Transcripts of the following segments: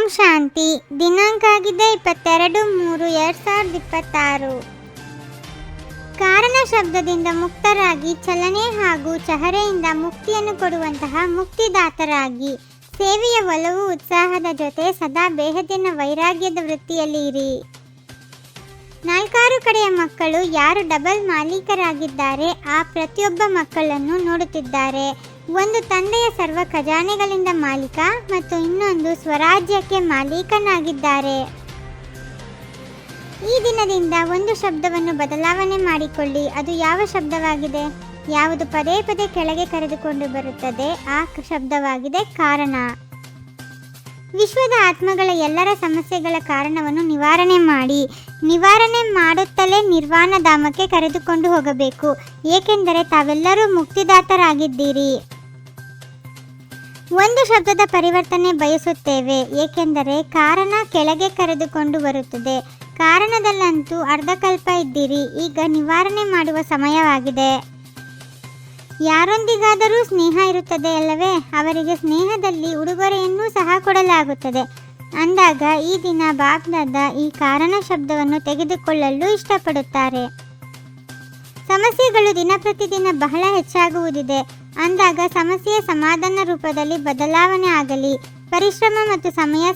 ಓಂ ಶಾಂತಿ. ದಿನಾಂಕ ಆಗಿದೆ 22/3/2026. ಕಾರಣ ಶಬ್ದದಿಂದ ಮುಕ್ತರಾಗಿ ಚಲನೆ ಹಾಗೂ ಚಹರೆಯಿಂದ ಮುಕ್ತಿಯನ್ನು ಕೊಡುವಂತಹ ಮುಕ್ತಿದಾತರಾಗಿ ಸೇವೆಯ ಒಲವು ಉತ್ಸಾಹದ ಜೊತೆ ಸದಾ ಬೇಹದ್ದಿನ ವೈರಾಗ್ಯದ ವೃತ್ತಿಯಲ್ಲಿ ಇರಿ. 4 ಕಡೆಯ ಮಕ್ಕಳು ಯಾರು ಡಬಲ್ ಮಾಲೀಕರಾಗಿದ್ದಾರೆ ಆ ಪ್ರತಿಯೊಬ್ಬ ಮಕ್ಕಳನ್ನು ನೋಡುತ್ತಿದ್ದಾರೆ. ಒಂದು ತಂದೆಯ ಸರ್ವ ಖಜಾನೆಗಳಿಂದ ಮಾಲೀಕ ಮತ್ತು ಇನ್ನೊಂದು ಸ್ವರಾಜ್ಯಕ್ಕೆ ಮಾಲೀಕನಾಗಿದ್ದಾರೆ. ಈ ದಿನದಿಂದ ಒಂದು ಶಬ್ದವನ್ನು ಬದಲಾವಣೆ ಮಾಡಿಕೊಳ್ಳಿ. ಅದು ಯಾವ ಶಬ್ದವಾಗಿದೆ? ಯಾವುದು ಪದೇ ಪದೇ ಕೆಳಗೆ ಕರೆದುಕೊಂಡು ಬರುತ್ತದೆ ಆ ಶಬ್ದವಾಗಿದೆ ಕಾರಣ. ವಿಶ್ವದ ಆತ್ಮಗಳ ಎಲ್ಲರ ಸಮಸ್ಯೆಗಳ ಕಾರಣವನ್ನು ನಿವಾರಣೆ ಮಾಡುತ್ತಲೇ ನಿರ್ವಾಣ ಧಾಮಕ್ಕೆ ಕರೆದುಕೊಂಡು ಹೋಗಬೇಕು. ಏಕೆಂದರೆ ತಾವೆಲ್ಲರೂ ಮುಕ್ತಿದಾತರಾಗಿದ್ದೀರಿ. ಒಂದು ಶಬ್ದದ ಪರಿವರ್ತನೆ ಬಯಸುತ್ತೇವೆ. ಏಕೆಂದರೆ ಕಾರಣ ಕೆಳಗೆ ಕರೆದುಕೊಂಡು ಬರುತ್ತದೆ. ಕಾರಣದಲ್ಲಂತೂ ಅರ್ಧಕಲ್ಪ ಇದ್ದೀರಿ. ಈಗ ನಿವಾರಣೆ ಮಾಡುವ ಸಮಯವಾಗಿದೆ. ಯಾರೊಂದಿಗಾದರೂ ಸ್ನೇಹ ಇರುತ್ತದೆ ಅಲ್ಲವೇ? ಅವರಿಗೆ ಸ್ನೇಹದಲ್ಲಿ ಉಡುಗೊರೆಯನ್ನೂ ಸಹ ಕೊಡಲಾಗುತ್ತದೆ. ಅಂದಾಗ ಈ ದಿನ ಬಾಬ್ದಾದ ಈ ಕಾರಣ ಶಬ್ದವನ್ನು ತೆಗೆದುಕೊಳ್ಳಲು ಇಷ್ಟಪಡುತ್ತಾರೆ. ಸಮಸ್ಯೆಗಳು ದಿನ ಪ್ರತಿದಿನ ಬಹಳ ಹೆಚ್ಚಾಗುವುದಿದೆ. ಅಂದಾಗ ಸಮಸ್ಯೆಯ ಸಮಾಧಾನ ರೂಪದಲ್ಲಿ ಬದಲಾವಣೆ ಆಗಲಿ. ಪರಿಶ್ರಮ ಮತ್ತು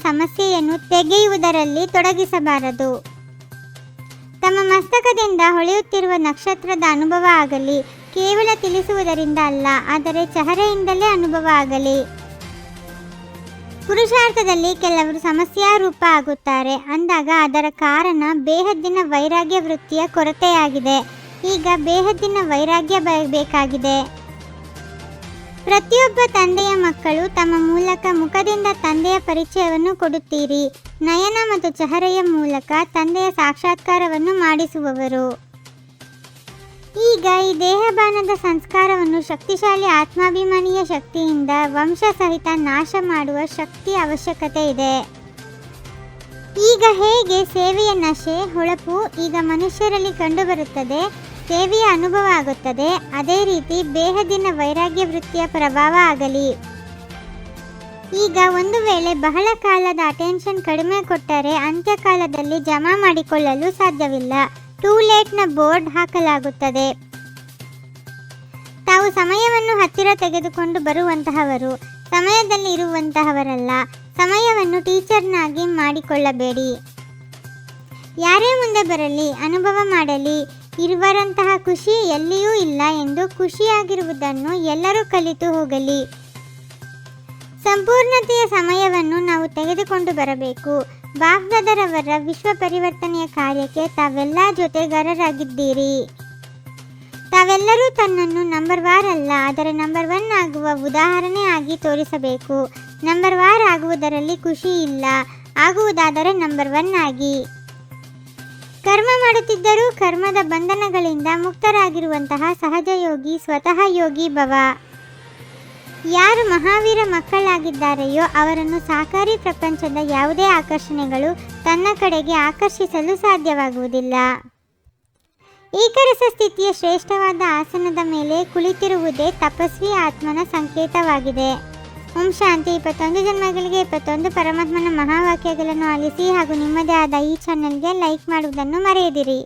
ಸಮಸ್ಯೆಯನ್ನು ತೆಗೆಯುವುದರಲ್ಲಿ ತೊಡಗಿಸಬಾರದು. ತಮ್ಮ ಮಸ್ತಕದಿಂದ ಹೊಳೆಯುತ್ತಿರುವ ನಕ್ಷತ್ರದ ಅನುಭವ ಆಗಲಿ. ಕೇವಲ ತಿಳಿಸುವುದರಿಂದ ಅಲ್ಲ, ಆದರೆ ಚಹರೆಯಿಂದಲೇ ಅನುಭವ ಆಗಲಿ. ಪುರುಷಾರ್ಥದಲ್ಲಿ ಕೆಲವರು ಸಮಸ್ಯಾರೂಪ ಆಗುತ್ತಾರೆ. ಅಂದಾಗ ಅದರ ಕಾರಣ ಬೇಹದ್ದಿನ ವೈರಾಗ್ಯ ವೃತ್ತಿಯ ಕೊರತೆಯಾಗಿದೆ. ಈಗ ಬೇಹದ್ದಿನ ವೈರಾಗ್ಯ ಬೇಕಾಗಿದೆ. ಪ್ರತಿಯೊಬ್ಬ ತಂದೆಯ ಮಕ್ಕಳು ತಮ್ಮ ಮೂಲಕ ಮುಖದಿಂದ ತಂದೆಯ ಪರಿಚಯವನ್ನು ಕೊಡುತ್ತೀರಿ. ನಯನ ಮತ್ತು ಚಹರೆಯ ಮೂಲಕ ತಂದೆಯ ಸಾಕ್ಷಾತ್ಕಾರವನ್ನು ಮಾಡಿಸುವವರು. ಈಗ ಈ ದೇಹಬಾನದ ಸಂಸ್ಕಾರವನ್ನು ಶಕ್ತಿಶಾಲಿ ಆತ್ಮಾಭಿಮಾನಿಯ ಶಕ್ತಿಯಿಂದ ವಂಶ ಸಹಿತ ನಾಶ ಮಾಡುವ ಶಕ್ತಿಯ ಅವಶ್ಯಕತೆ ಇದೆ. ಈಗ ಹೇಗೆ ಸೇವೆಯ ನಶೆ ಹೊಳಪು ಈಗ ಮನುಷ್ಯರಲ್ಲಿ ಕಂಡುಬರುತ್ತದೆ, ಸೇವೆಯ ಅನುಭವ ಆಗುತ್ತದೆ, ಅದೇ ರೀತಿ ಬೇಹದ್ದಿನ ವೈರಾಗ್ಯ ವೃತ್ತಿಯ ಪ್ರಭಾವ ಆಗಲಿ. ಈಗ ಒಂದು ವೇಳೆ ಬಹಳ ಕಾಲದ ಅಟೆನ್ಷನ್ ಕಡಿಮೆ ಕೊಟ್ಟರೆ ಅಂತ್ಯಕಾಲದಲ್ಲಿ ಜಮಾ ಮಾಡಿಕೊಳ್ಳಲು ಸಾಧ್ಯವಿಲ್ಲ. ಟೂ ಲೇಟ್ನ ಬೋರ್ಡ್ ಹಾಕಲಾಗುತ್ತದೆ. ತಾವು ಸಮಯವನ್ನು ಹತ್ತಿರ ತೆಗೆದುಕೊಂಡು ಬರುವಂತಹವರು, ಸಮಯದಲ್ಲಿ ಇರುವಂತಹವರಲ್ಲ. ಸಮಯವನ್ನು ಟೀಚರ್ನಾಗಿ ಮಾಡಿಕೊಳ್ಳಬೇಡಿ. ಯಾರೇ ಮುಂದೆ ಬರಲಿ, ಅನುಭವ ಮಾಡಲಿ, ಇರುವರಂತಹ ಖುಷಿ ಎಲ್ಲಿಯೂ ಇಲ್ಲ ಎಂದು ಖುಷಿಯಾಗಿರುವುದನ್ನು ಎಲ್ಲರೂ ಕಲಿತು ಹೋಗಲಿ. ಸಂಪೂರ್ಣತೆಯ ಸಮಯವನ್ನು ನಾವು ತೆಗೆದುಕೊಂಡು ಬರಬೇಕು. ಬಾಬ್ದಾದರವರ ವಿಶ್ವ ಪರಿವರ್ತನೆಯ ಕಾರ್ಯಕ್ಕೆ ತಾವೆಲ್ಲ ಜೊತೆಗಾರರಾಗಿದ್ದೀರಿ. ತಾವೆಲ್ಲರೂ ತನ್ನನ್ನು ನಂಬರ್ 1 ಅಲ್ಲ, ಆದರೆ ನಂಬರ್ 1 ಆಗುವ ಉದಾಹರಣೆ ಆಗಿ ತೋರಿಸಬೇಕು. ನಂಬರ್ 1 ಆಗುವುದರಲ್ಲಿ ಖುಷಿ ಇಲ್ಲ. ಆಗುವುದಾದರೆ ನಂಬರ್ 1 ಆಗಿ. ಕರ್ಮ ಮಾಡುತ್ತಿದ್ದರೂ ಕರ್ಮದ ಬಂಧನಗಳಿಂದ ಮುಕ್ತರಾಗಿರುವಂತಹ ಸಹಜ ಯೋಗಿ, ಸ್ವತಃ ಯೋಗಿ ಭವ. ಯಾರು ಮಹಾವೀರ ಮಕ್ಕಳಾಗಿದ್ದಾರೆಯೋ ಅವರನ್ನು ಸಾಕಾರಿ ಪ್ರಪಂಚದ ಯಾವುದೇ ಆಕರ್ಷಣೆಗಳು ತನ್ನ ಕಡೆಗೆ ಆಕರ್ಷಿಸಲು ಸಾಧ್ಯವಾಗುವುದಿಲ್ಲ. ಏಕರಸ ಸ್ಥಿತಿಯ ಶ್ರೇಷ್ಠವಾದ ಆಸನದ ಮೇಲೆ ಕುಳಿತಿರುವುದೇ ತಪಸ್ವಿ ಆತ್ಮನ ಸಂಕೇತವಾಗಿದೆ. ಓಂ ಶಾಂತಿ. 21 ಜನ್ಮಗಳಿಗೆ 21 ಪರಮಾತ್ಮನ ಮಹಾವಾಕ್ಯಗಳನ್ನು ಆಲಿಸಿ ಹಾಗೂ ನಿಮ್ಮದೇ ಆದ ಈ ಚಾನೆಲ್ಗೆ ಲೈಕ್ ಮಾಡುವುದನ್ನು ಮರೆಯದಿರಿ.